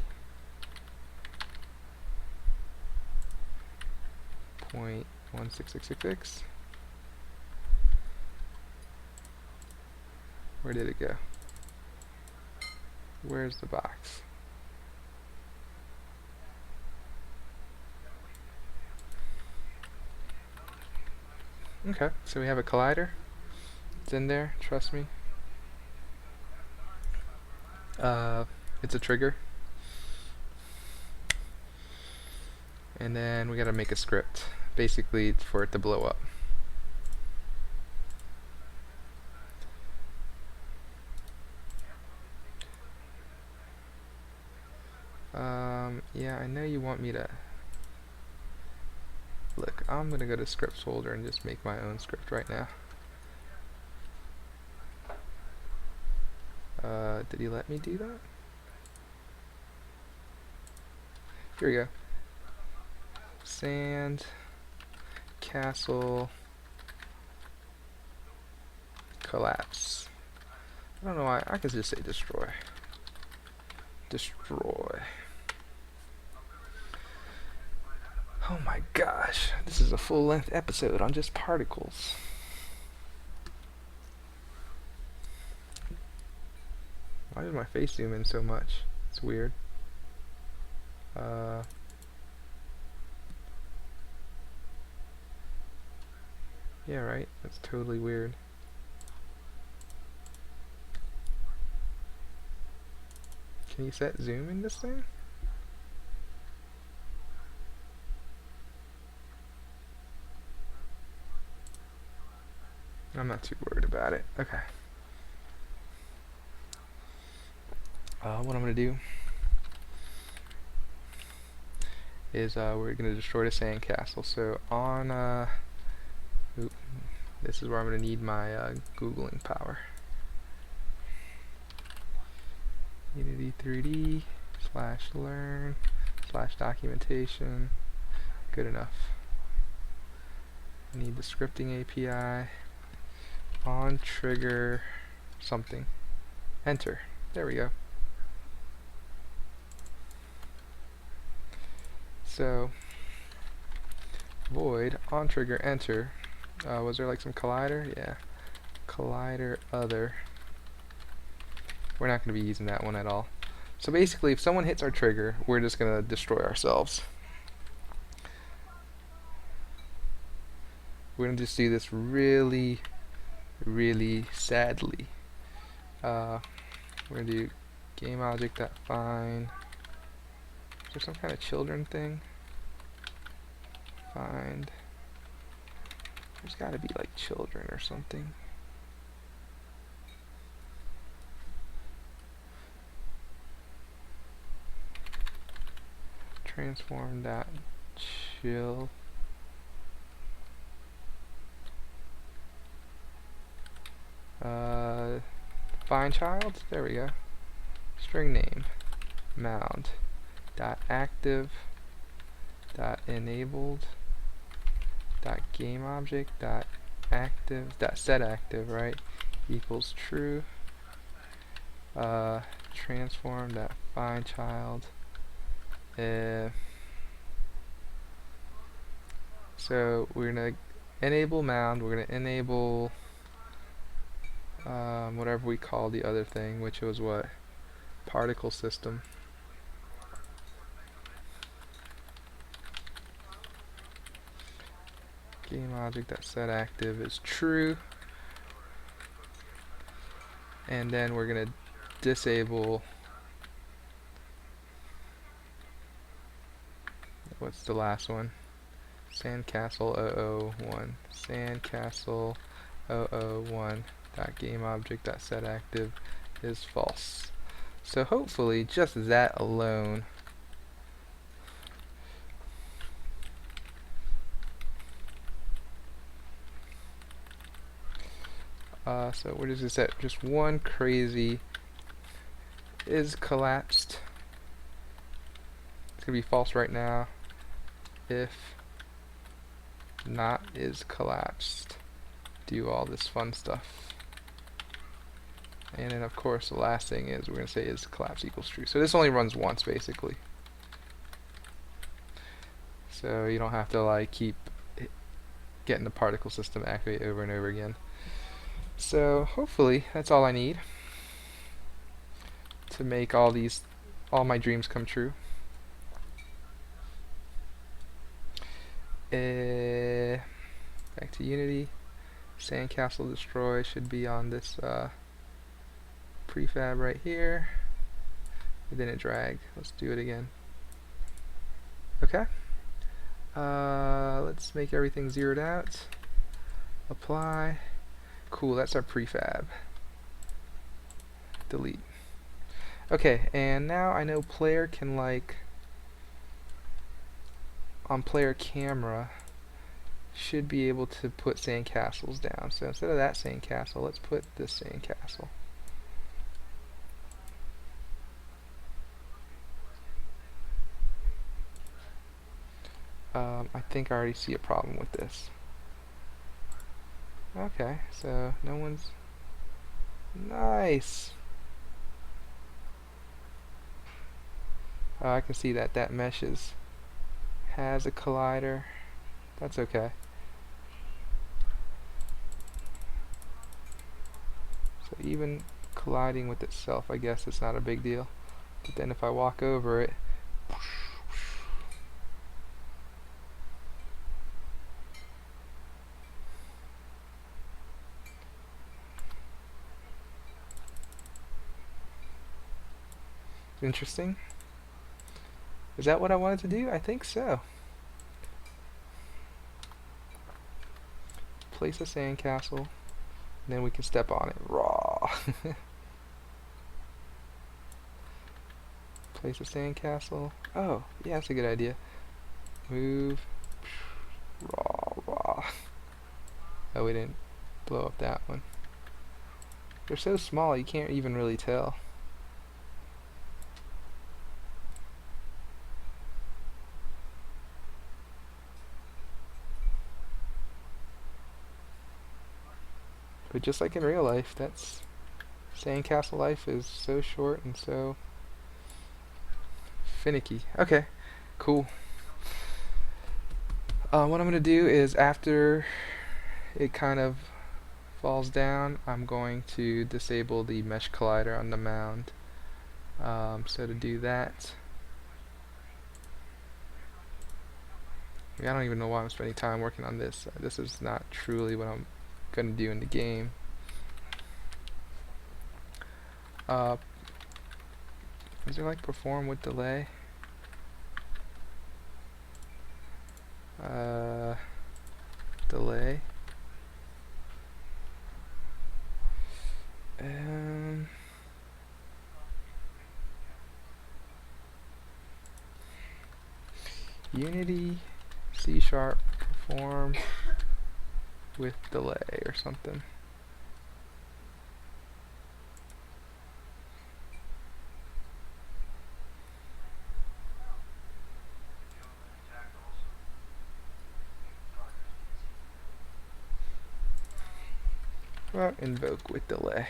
0.16666. Where did it go? Where's the box? Okay, so we have a collider. It's in there, trust me. It's a trigger. And then we gotta make a script, basically for it to blow up. Yeah, I know you want me to... Look, I'm gonna go to scripts folder and just make my own script right now. Did he let me do that? Here we go. Sand, castle, collapse. I don't know why, I could just say destroy. Destroy. Oh my gosh, this is a full-length episode on just particles. Why did my face zoom in so much? It's weird. Yeah, right? That's totally weird. Can you set zoom in this thing? I'm not too worried about it. Okay. What I'm going to do is we're going to destroy the sandcastle. So on, this is where I'm going to need my Googling power. Unity3d /learn /documentation. Good enough. I need the scripting API on trigger something. Enter. There we go. So void on trigger enter. Was there like some collider? Yeah. Collider other. We're not going to be using that one at all. So basically, if someone hits our trigger, we're just going to destroy ourselves. We're going to just do this really, really sadly. We're going to do GameObject.find. Is there some kind of children thing? Find. There's got to be like children or something. Transform.chill. Find child. There we go. String name. Mound. Dot active. Dot enabled. Dot game object. Dot active. Dot set active. Right. Equals true. Transform. Dot find child. So we're gonna enable mound. We're gonna enable whatever we call the other thing, which was what? Particle system. Game object that set active is true, and then we're gonna disable. What's the last one? Sandcastle 001. Sandcastle 001. Game object that set active is false. So hopefully just that alone so we're just gonna set just one crazy is collapsed. It's gonna be false right now. If not is collapsed. Do all this fun stuff. And then of course the last thing is we're going to say is collapse equals true. So this only runs once basically. So you don't have to like keep getting the particle system activate over and over again. So hopefully that's all I need to make all my dreams come true. Back to Unity. Sandcastle destroy should be on this prefab right here. It didn't drag. Let's do it again. Okay. Let's make everything zeroed out. Apply. Cool, that's our prefab. Delete. Okay, and now I know player can like on player camera should be able to put sandcastles down. So instead of that sandcastle, let's put this sandcastle. I think I already see a problem with this. Okay, so no one's nice. I can see that that mesh has a collider. That's okay. So even colliding with itself, I guess it's not a big deal. But then if I walk over it, interesting. Is that what I wanted to do? I think so. Place a sandcastle, and then we can step on it. Raw. Place a sandcastle. Oh, yeah, that's a good idea. Move. Raw. Oh, we didn't blow up that one. They're so small, you can't even really tell. But just like in real life, that's sandcastle life is so short and so finicky. Okay, cool. What I'm going to do is after it kind of falls down, I'm going to disable the mesh collider on the mound. So to do that, I don't even know why I'm spending time working on this. This is not truly what I'm going to do in the game. Is there like perform with delay? Delay. Unity C# perform with delay or something. Well, invoke with delay.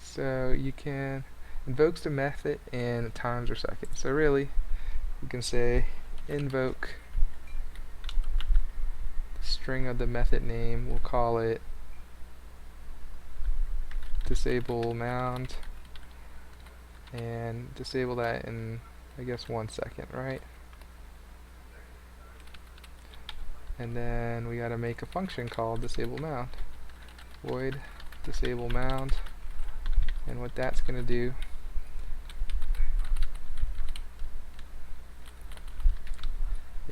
So you can invokes the method in times or seconds. So really, you can say invoke the string of the method name. We'll call it disable mound, and disable that in, I guess, 1 second, right? And then we gotta make a function called disable mound. Void disable mound, and what that's gonna do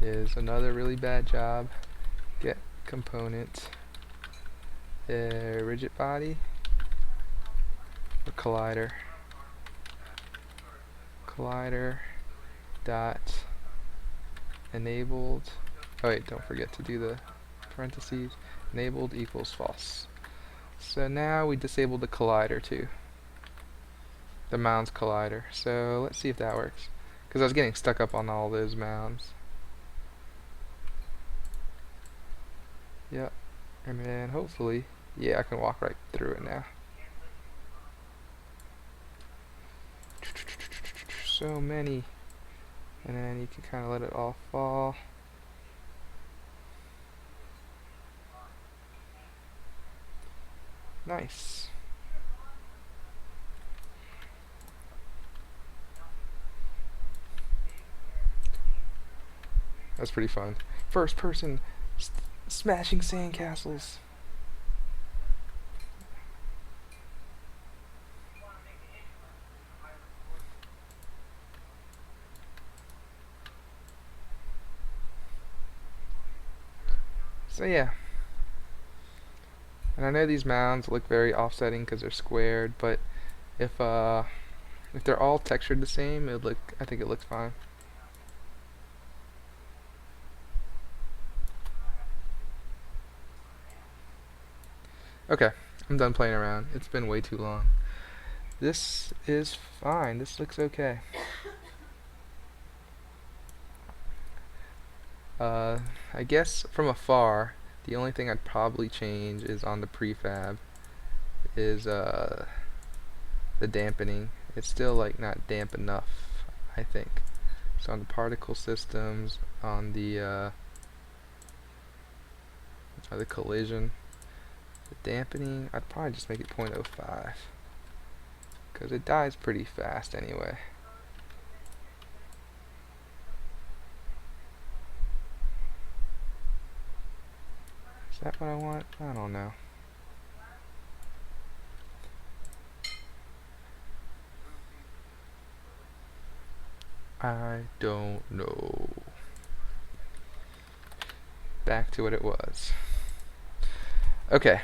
is another really bad job. Get component rigid body or collider dot enabled. Oh wait, don't forget to do the parentheses. Enabled equals false. So now we disabled the collider too, the mounds collider. So let's see if that works, because I was getting stuck up on all those mounds. Yep, and then hopefully, yeah, I can walk right through it now. So many, and then you can kind of let it all fall. Nice. That's pretty fun. First person smashing sandcastles. So yeah. And I know these mounds look very offsetting because they're squared, but if they're all textured the same, I think it looks fine. Okay, I'm done playing around. It's been way too long. This is fine. This looks okay. I guess from afar, the only thing I'd probably change is on the prefab is the dampening. It's still like not damp enough, I think. So on the particle systems, on the collision, the dampening, I'd probably just make it 0.05 because it dies pretty fast anyway. Is that what I want? I don't know. I don't know. Back to what it was. Okay.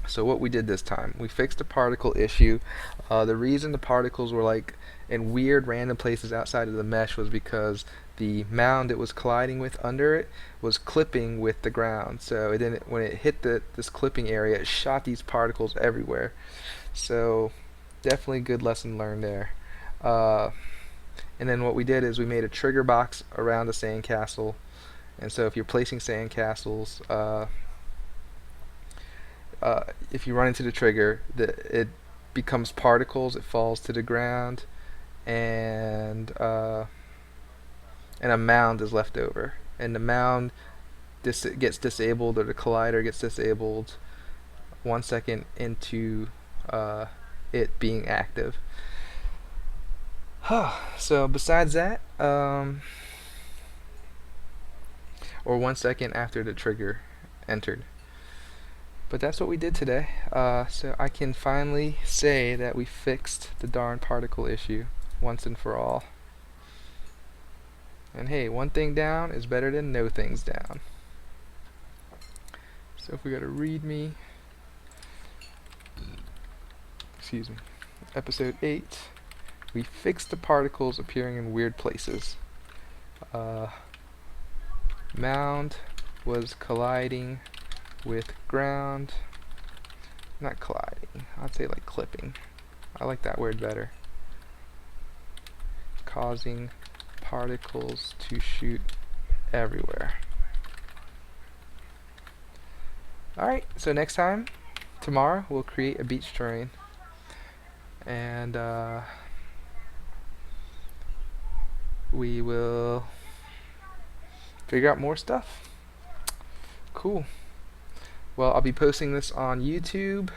So what we did this time, we fixed the particle issue. The reason the particles were like in weird random places outside of the mesh was because the mound it was colliding with under it was clipping with the ground. So it didn't, when it hit this clipping area, it shot these particles everywhere. So definitely good lesson learned there. Uh, and then what we did is we made a trigger box around the sandcastle. And so if you're placing sandcastles, if you run into the trigger, it becomes particles. It falls to the ground, and a mound is left over. And the mound gets disabled, or the collider gets disabled 1 second into it being active. So besides that, or 1 second after the trigger entered. But that's what we did today. So I can finally say that we fixed the darn particle issue once and for all. And hey, one thing down is better than no things down. So if we go to README, excuse me, episode 8, we fixed the particles appearing in weird places. Mound was colliding with ground. Not colliding, I'd say like clipping. I like that word better. Causing particles to shoot everywhere. Alright, so next time, tomorrow, we'll create a beach terrain. And we will figure out more stuff. Cool. Well, I'll be posting this on YouTube.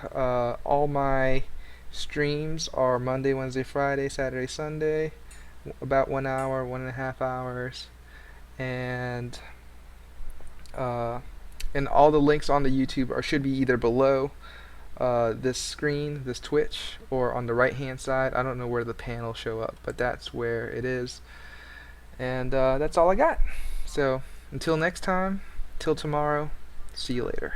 All my streams are Monday, Wednesday, Friday, Saturday, Sunday. About 1 hour, 1.5 hours. And all the links on the YouTube should be either below this screen, this Twitch, or on the right hand side. I don't know where the panels show up, but that's where it is. And that's all I got. So until next time, till tomorrow, see you later.